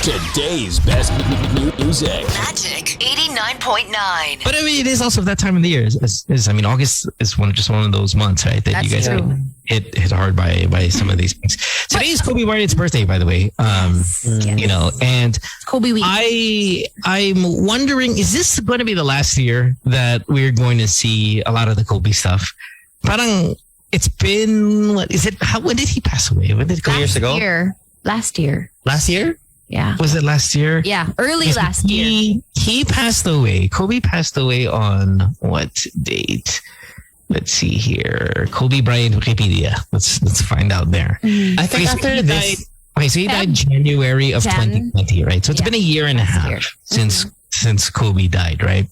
Today's best music. Magic 89.9. But I mean, it is also that time of the year. I mean, August is one of those months, right? That That's you guys true. hit hard by some of these things. Today is Kobe Bryant's birthday, by the way. You know, and Kobe week. I'm wondering, is this going to be the last year that we're going to see a lot of the Kobe stuff? Parang it's been when did he pass away? When did 2 years ago? Last year. Last year? Yeah. Was it last year? Yeah. Early last year. He passed away. Kobe passed away on what date? Let's see here. Kobe Bryant Wikipedia. Let's find out there. I think after this... So he died January of 2020, right? So it's been a year and a half since Kobe died, right?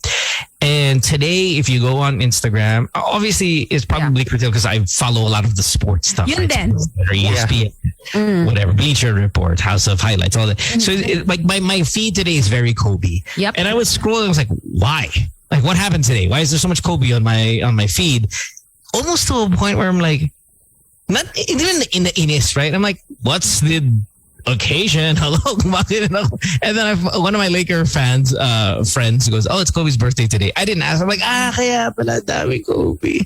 And today, if you go on Instagram, obviously it's probably critical because I follow a lot of the sports stuff. Yun din. ESPN, whatever, Bleacher Report, House of Highlights, all that. So like my feed today is very Kobe. Yep. And I was scrolling, I was like, why? Like, what happened today? Why is there so much Kobe on my feed? Almost to a point where I'm like, not even in the inis, right? I'm like, what's the occasion? Hello, and then one of my Laker friends goes, "Oh, it's Kobe's birthday today." I didn't ask. I'm like, kaya pala dami Kobe.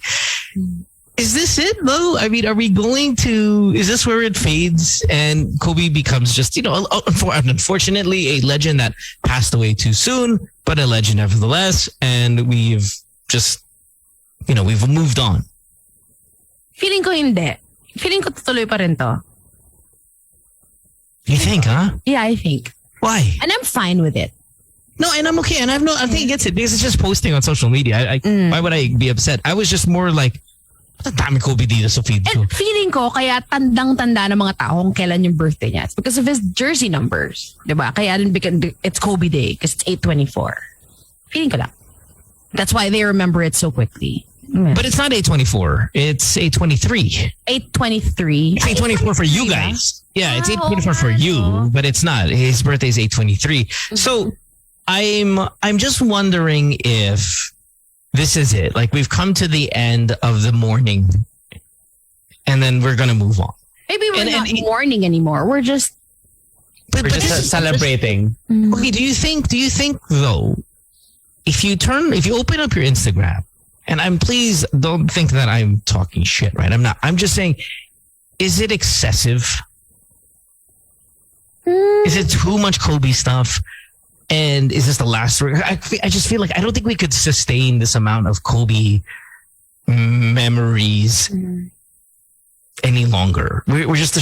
Is this it though? I mean, are we going to? Is this where it fades and Kobe becomes just unfortunately a legend that passed away too soon, but a legend nevertheless, and we've just we've moved on. Feeling ko hindi. Feeling ko tutuloy pa rin to. You think, huh? Yeah, I think. Why? And I'm fine with it. No, and I'm okay. And I think he gets it because it's just posting on social media. Why would I be upset? I was just more like, dami Kobe dito sa feed ko. And feeling ko, kaya tandang-tanda ng mga tao kung kailan yung birthday niya. It's because of his jersey numbers. Diba? Kaya it's Kobe Day because it's 8/24. Feeling ko lang. That's why they remember it so quickly. But it's not 8/24. It's 8/23. 8/23. It's 8/24 for you guys. Yeah, it's 8/24 for you, but it's not. His birthday is 8/23. So I'm just wondering if this is it. Like we've come to the end of the morning, and then we're gonna move on. Maybe we're not mourning anymore. We're just celebrating. Okay. Do you think though, if you open up your Instagram, and please don't think that I'm talking shit, right? I'm not. I'm just saying, is it excessive? Is it too much Kobe stuff? And is this the last? I just feel like I don't think we could sustain this amount of Kobe memories any longer. We're just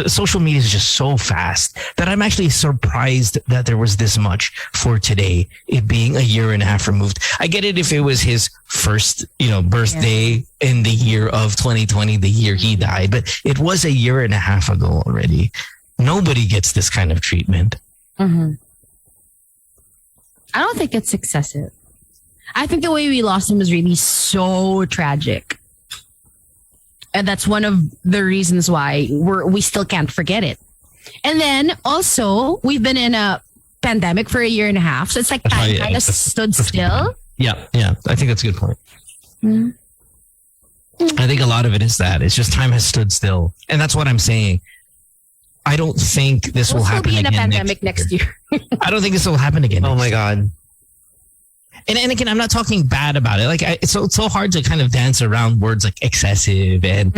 social media is just so fast that I'm actually surprised that there was this much for today, it being a year and a half removed. I get it if it was his first, birthday in the year of 2020, the year he died, but it was a year and a half ago already. Nobody gets this kind of treatment. Mm-hmm. I don't think it's excessive. I think the way we lost him was really so tragic. And that's one of the reasons why we still can't forget it. And then also, we've been in a pandemic for a year and a half. So it's like time kind of stood still. Yeah. I think that's a good point. I think a lot of it is that. It's just time has stood still. And that's what I'm saying. I don't think this will happen again. We'll still be in a pandemic next year. I don't think this will happen again. Oh my God. And again, I'm not talking bad about it. Like it's so hard to kind of dance around words like excessive and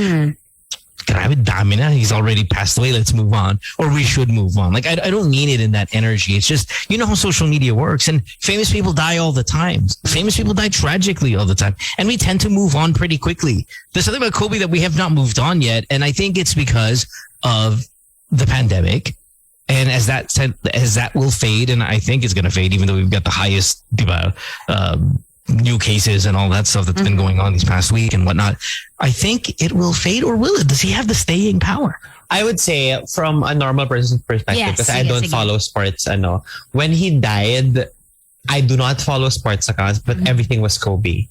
grabe dami na. He's already passed away. Let's move on, or we should move on. Like I don't mean it in that energy. It's just how social media works, and famous people die all the time. Famous people die tragically all the time, and we tend to move on pretty quickly. There's something about Kobe that we have not moved on yet, and I think it's because of the pandemic. And as that will fade, and I think it's going to fade, even though we've got the highest new cases and all that stuff that's been going on these past week and whatnot, I think it will fade, or will it? Does he have the staying power? I would say from a normal person's perspective, because I don't follow sports, when he died, I do not follow sports accounts, but everything was Kobe.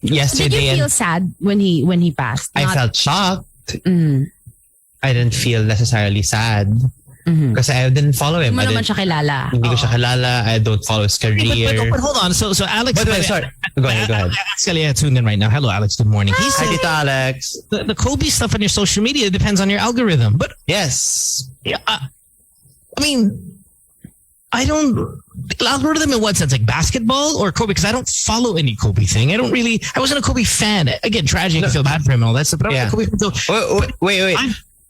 Yesterday, did you feel sad when he passed? I felt shocked. I didn't feel necessarily sad. Because I didn't follow him. Hindi mo naman siya kilala. Hindi ko siya kilala. I don't follow his career. But hold on. So Alex... Sorry. Go ahead. Actually, I tuned in right now. Hello, Alex. Good morning. He said, Hi, Tito Alex. The Kobe stuff on your social media depends on your algorithm. But yes. I mean, I don't. Algorithm in what sense? Like basketball or Kobe? Because I don't follow any Kobe thing. I wasn't a Kobe fan. Again, tragic. I feel bad for him and all that stuff. But I'm not a Kobe fan. So, wait.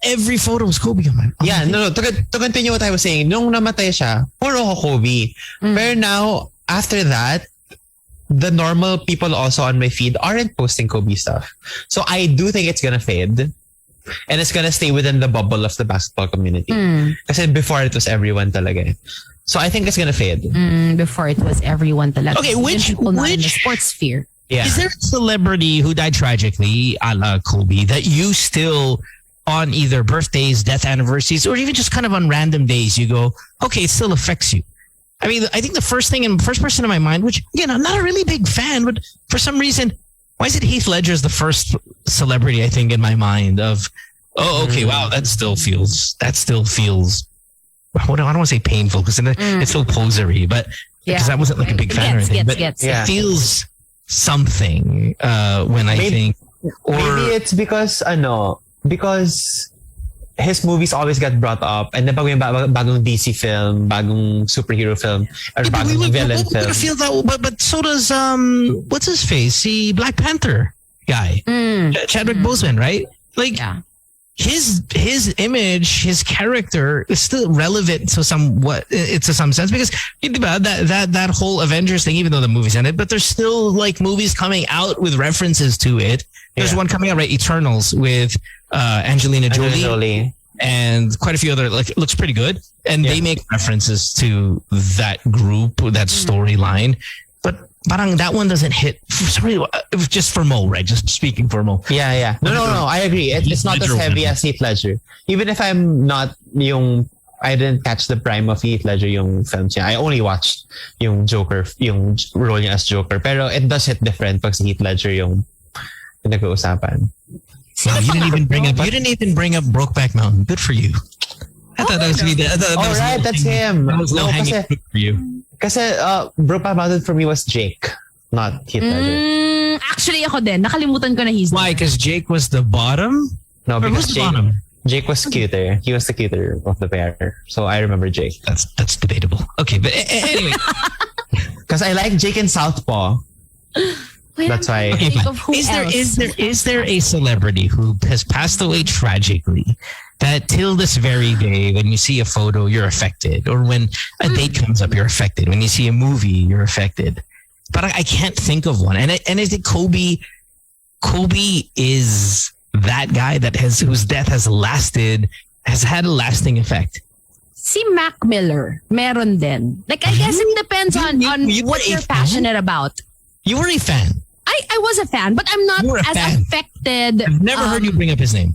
Every photo was Kobe on my. Yeah, no. To continue what I was saying, nung namatay siya, puro ako Kobe. But now, after that, the normal people also on my feed aren't posting Kobe stuff. So I do think it's gonna fade. And it's gonna stay within the bubble of the basketball community. Kasi before it was everyone talaga. So I think it's gonna fade. Before it was everyone talaga. Okay, which in the sports sphere? Yeah. Is there a celebrity who died tragically, a la Kobe, that you still on either birthdays, death anniversaries, or even just kind of on random days, you go, okay, it still affects you? I mean, I think the first person in my mind, which again, I'm not a really big fan, but for some reason, why is it Heath Ledger is the first celebrity I think in my mind of, oh, okay, wow, that still feels, I don't want to say painful because it's so posery, but because I wasn't like a big fan or anything, but it feels something when I think, or maybe it's because his movies always get brought up, and then pag may bagong DC film, bagong superhero film, or bagong villain film. Feel that, but so does what's his face? The Black Panther guy, Chadwick Boseman, right? Like his image, his character is still relevant to some sense because that whole Avengers thing, even though the movie's ended, but there's still like movies coming out with references to it. There's one coming out, right? Eternals with Angelina Jolie and quite a few other, like, it looks pretty good. And they make references to that group, that storyline. But parang that one doesn't hit. It was just for Mo, right? Just speaking for Mo. Yeah. No. I agree. It's not as heavy as Heath Ledger. Even if I'm not I didn't catch the prime of Heath Ledger yung films niya. I only watched yung Joker, yung role niya as Joker. Pero it does hit different pag si Heath Ledger yung nag-uusapan. Wow, you didn't even bring up Brokeback Mountain. Good for you. I thought that was me. That's him. That was low hanging fruit for you. Kasi Brokeback Mountain for me was Jake, not Heath Ledger. Actually, ako din. Nakalimutan ko na he's Why? Because Jake was the bottom? No, because Jake was cuter. He was the cuter of the pair. So I remember Jake. That's debatable. Okay, but anyway. Because I like Jake in Southpaw. That's why. Okay, is there a celebrity who has passed away tragically that till this very day, when you see a photo, you're affected, or when a date comes up, you're affected. When you see a movie, you're affected. But I can't think of one. And I think Kobe is that guy whose death has had a lasting effect. Si Mac Miller, meron din. Like, I guess it depends on what you're passionate about. You were a fan. I was a fan, but I'm not as affected. I've never heard you bring up his name.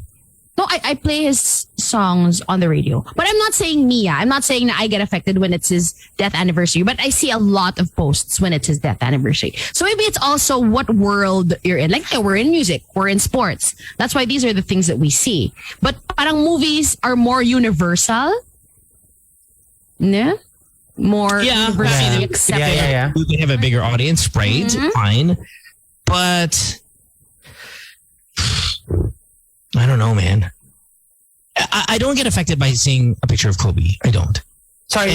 No, I play his songs on the radio. But I'm not saying Mia. I'm not saying that I get affected when it's his death anniversary. But I see a lot of posts when it's his death anniversary. So maybe it's also what world you're in. Like, we're in music. We're in sports. That's why these are the things that we see. But parang movies are more universal. Ne? More universally accepted. Yeah. They have a bigger audience, right? Fine. But I don't know, man. I don't get affected by seeing a picture of Kobe. I don't. Sorry,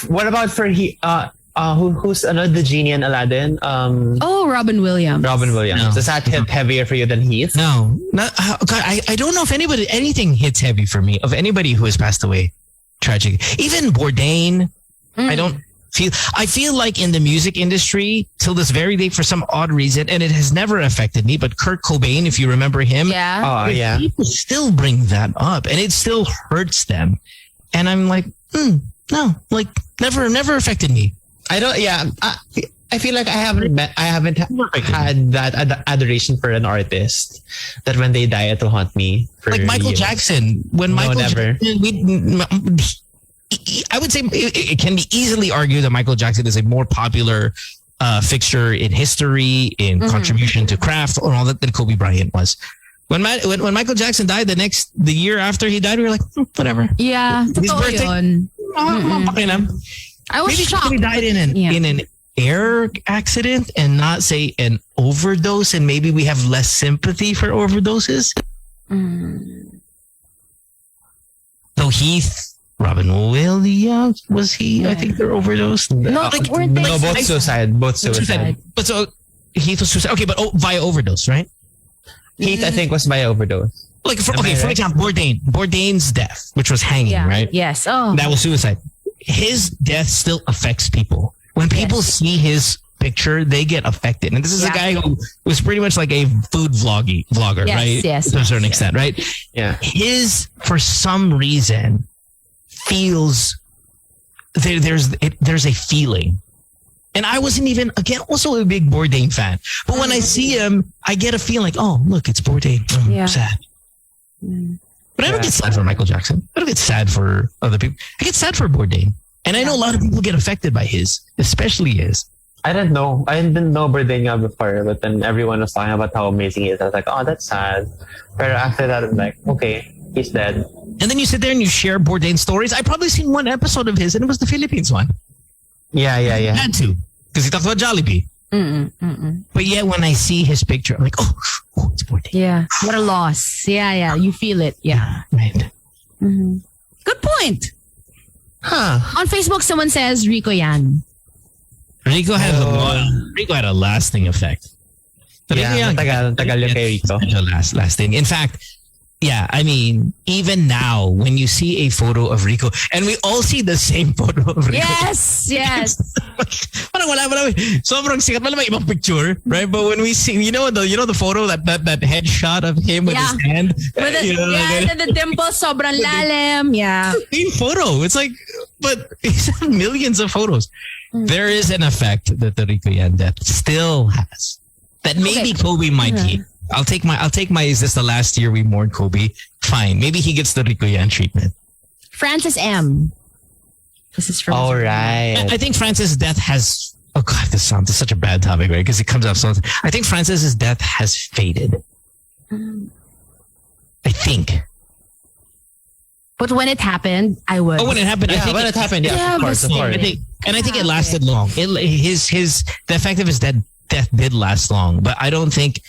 what about for who's another the genie in Aladdin? Robin Williams. Robin Williams. No. Does that hit heavier for you than Heath? No. God, I don't know if anything hits heavy for me of anybody who has passed away tragic. Even Bourdain. I feel like in the music industry till this very day, for some odd reason, and it has never affected me, but Kurt Cobain, if you remember him, people still bring that up and it still hurts them. And I'm like, no, like never affected me. I don't. Yeah, I feel like I haven't had that adoration for an artist that when they die it'll haunt me. Like Michael Jackson, I would say it can be easily argued that Michael Jackson is a more popular fixture in history, in contribution to craft, or all that than Kobe Bryant was. When Michael Jackson died, the year after he died, we were like, whatever. Yeah, his birthday. I was maybe shocked. He died in an air accident and not say an overdose, and maybe we have less sympathy for overdoses. Though Heath Robin Williams, was he? I think they're overdosed. No, weren't they? No, both suicide. Both suicide. But so Heath was suicide. Okay, but via overdose, right? Heath, I think, was by overdose. Like, for Am I right? example, Bourdain's death, which was hanging, right? Yes. Oh. That was suicide. His death still affects people. When people see his picture, they get affected. And this is a guy who was pretty much like a food vlogger, right? Yes. To a certain extent, right? Yeah. His, for some reason, feels there's a feeling. And I wasn't even, again, also a big Bourdain fan. But when I see him, I get a feeling like, oh, look, it's Bourdain. Sad. But I don't get sad for Michael Jackson. I don't get sad for other people. I get sad for Bourdain. And I know a lot of people get affected by his, especially his. I didn't know Bourdain before, but then everyone was talking about how amazing he is. I was like, oh, that's sad. But after that, I'm like, okay, he's dead. And then you sit there and you share Bourdain stories. I probably seen one episode of his, and it was the Philippines one. Yeah. Had to, because he talked about Jollibee. But yet when I see his picture, I'm like, oh, it's Bourdain. Yeah. What a loss. Yeah. You feel it. Yeah. Right. Good point. Huh. On Facebook, someone says Rico Yan. Rico had a lasting effect. Yeah, tagal yung kay Rico. Lasting. In fact, yeah, I mean, even now, when you see a photo of Rico, and we all see the same photo of Rico. Yes. Parang wala. Sobrang sikat. Wala may ibang picture, right? But when we see, you know the photo, that headshot of him with his hand. And the dimple sobrang lalim. Yeah. Same photo. It's like, but he's had millions of photos. There is an effect that the Rico Yan death still has. That maybe Kobe might be. I'll take my, is this the last year we mourn Kobe? Fine. Maybe he gets the Rico Yan treatment. Francis M. This is from... All right. I think Francis' death has... Oh God, this is such a bad topic, right? Because it comes up so... I think Francis' death has faded. I think. But when it happened, I was... Oh, when it happened, I think... when it happened, of course. I think it lasted long. The effect of his death did last long, but I don't think...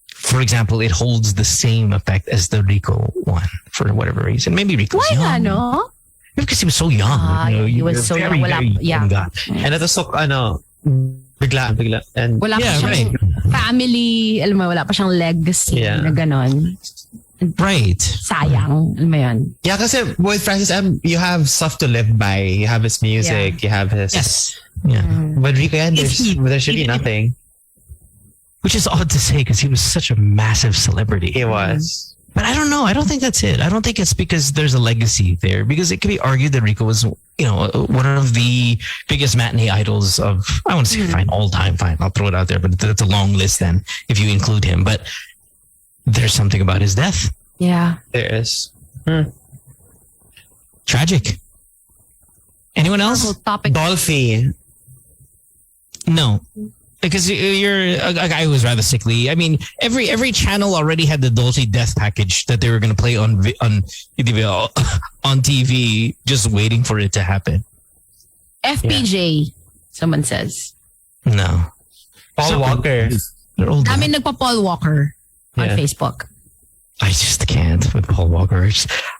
For example, it holds the same effect as the Rico one for whatever reason. Maybe Rico's young. Why no? Because he was so young. He was so young. Young guy. And ito bigla. And Wala pa siyang family. Alam mo, wala pa siyang legacy na ganon. Right. Sayang. Alam mo yun? Yeah, kasi with Francis M, you have stuff to live by. You have his music. You have his... Yes. Yeah. But Rico Yan, there should be nothing. Which is odd to say because he was such a massive celebrity. He was. But I don't know. I don't think that's it. I don't think it's because there's a legacy there. Because it could be argued that Rico was, one of the biggest matinee idols of, I want to say fine, all time, fine. I'll throw it out there. But it's a long list then if you include him. But there's something about his death. Yeah. There is. Tragic. Anyone else? Dolphy. No. Because you're a guy who was rather sickly. I mean, every channel already had the Dolce death package that they were going to play on TV, just waiting for it to happen. FPJ, someone says. No. Paul Walker. They're old. Dami nagpa-Paul Walker on Facebook. I just can't with Paul Walker.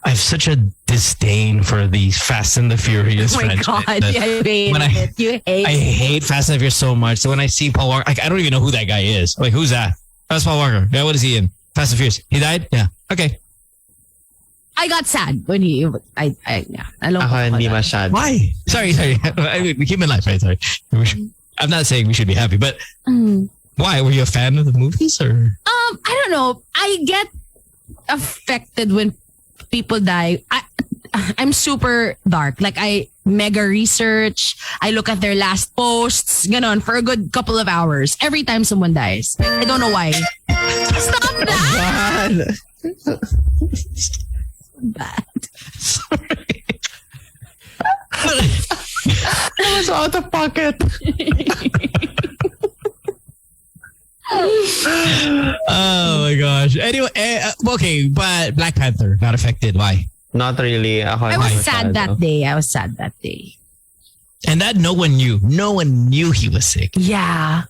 I have such a disdain for the Fast and the Furious franchise. Oh my God, I hate Fast and the Furious so much. So when I see Paul Walker, I don't even know who that guy is. Like, who's that? That's Paul Walker. Yeah, what is he in? Fast and Furious. He died? Yeah. Okay. I got sad when he... I hindi masyado. Why? Sorry. I mean, human life, right? Sorry. I'm not saying we should be happy, but why? Were you a fan of the movies or? I don't know. I get affected when people die. I'm super dark. Like, I mega research. I look at their last posts, ganon, for a good couple of hours. Every time someone dies. I don't know why. Stop that! God. Bad. Sorry. That was out of pocket. Oh my gosh. Anyway, okay, but Black Panther not affected. Why? Not really. I was sad that day. And that no one knew. No one knew he was sick. Yeah.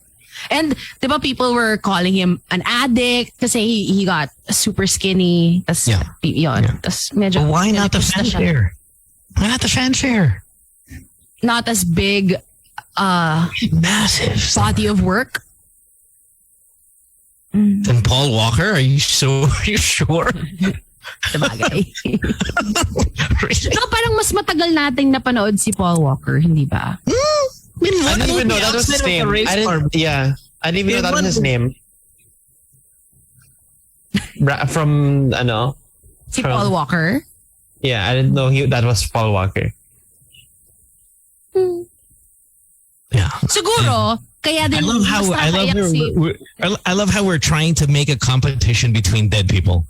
And diba people were calling him an addict kasi he got super skinny. Tas, Yeah. Tas medyo, But why not the fanfare? Why not the fanfare? Not as big Massive. body of work. And Paul Walker, are you sure? Sabagay. No, parang mas matagal nating napanood si Paul Walker, hindi ba? I didn't even know that was his name. I didn't even know that was his name. From Si Paul Walker? Yeah, I didn't know that was Paul Walker. Yeah. Siguro, kaya din I love how we're trying to make a competition between dead people.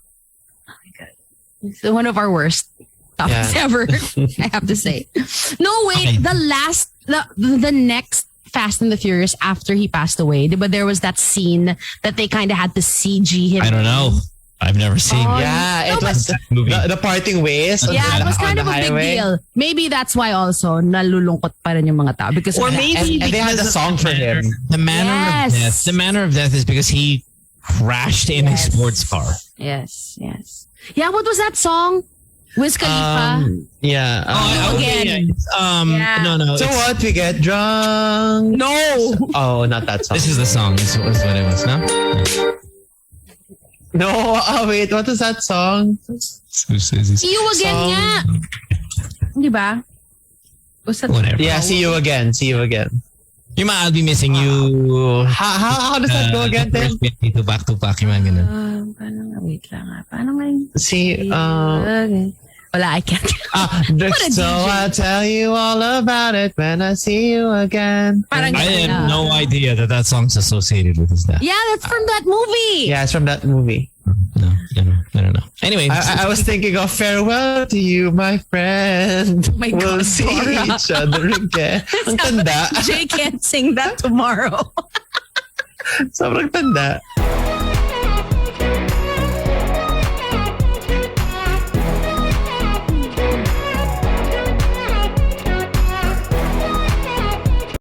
It's one of our worst topics ever, I have to say. No, wait, the next Fast and the Furious after he passed away, but there was that scene that they kind of had to CG him. I don't know. I've never seen. It was the parting ways. Yeah, it was kind of a big deal. Maybe that's why also nalulungkot pa rin yung mga tao because or maybe and they had a song for him. The manner of death is because he crashed in a sports car. Yes. Yeah, what was that song? Wiz Khalifa. No. So what? We get drunk. No. Oh, not that song. This is the song. This was what it was. No. Oh wait, what is that song? See you again, nga. Di ba? Whatever. Yeah, see you again. Yung mga I'll be missing you. How does that go again, Tim? To back, yung mga ganun. Wait lang nga. Paano nga yun? See, Wala, I can't. So I'll tell you all about it when I see you again. Parang I had no idea that song's associated with his death. Yeah, that's from that movie. Yeah, it's from that movie. No, I don't know. Anyway. I was thinking of farewell to you, my friend. Oh my we'll God, see Dora. each other again. Ang tanda. Jay can't sing that tomorrow. Sobrang tanda.